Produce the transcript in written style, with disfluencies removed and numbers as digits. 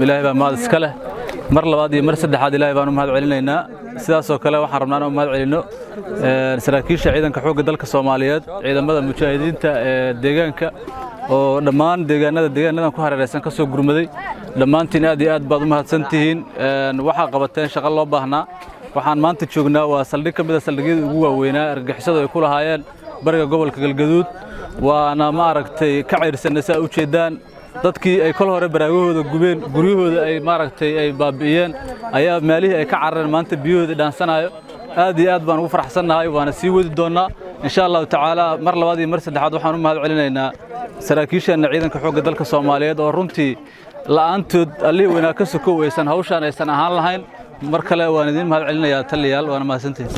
إلهي بان مهد اسكاله مر لباد iyo mar saddexaad Ilaahay baan u mahad celinaynaa sidaas oo kale waxaan rabnaa inaan u mahad celino saraakiisha ciidanka xoogga dalka Soomaaliyeed ciidamada mujaahidiinta deegaanka oo dhammaan deegaanadan ku hareeraysan ka soo gurmaday dhammaantiin aad iyo aad baad u mahadsantihiin waxa qabateen shaqo loo baahnaa waxaan maanta joognaa waa saldhig ka mid ah saldhigyada ugu waaweynaa argagixisada ay ku lahaayeen bariga gobolka Galgaduud waana ma aragtay ka ciirsanaysa u jeedaan dadkii ay kol hore baraagahooda gubeen guryahooda ay maaragtay ay baabi'iyeen ayaa meelihii ay ka carareen maanta biyahooda dhaansanayo aad iyo aad baan ugu faraxsanahay waana sii wadi doonaa insha Allah taala mar labaad iyo mar saddexaad waxaan u mahad celinaynaa saraakiisha ciidanka xoogga dalka Soomaaliyeed oo runtii la'aantood allii wanaag ka soo koowaysan hawshan aysan ahaan lahayn mar kale waan idin mahad celinayaa taliyaal waana mahadsantihiin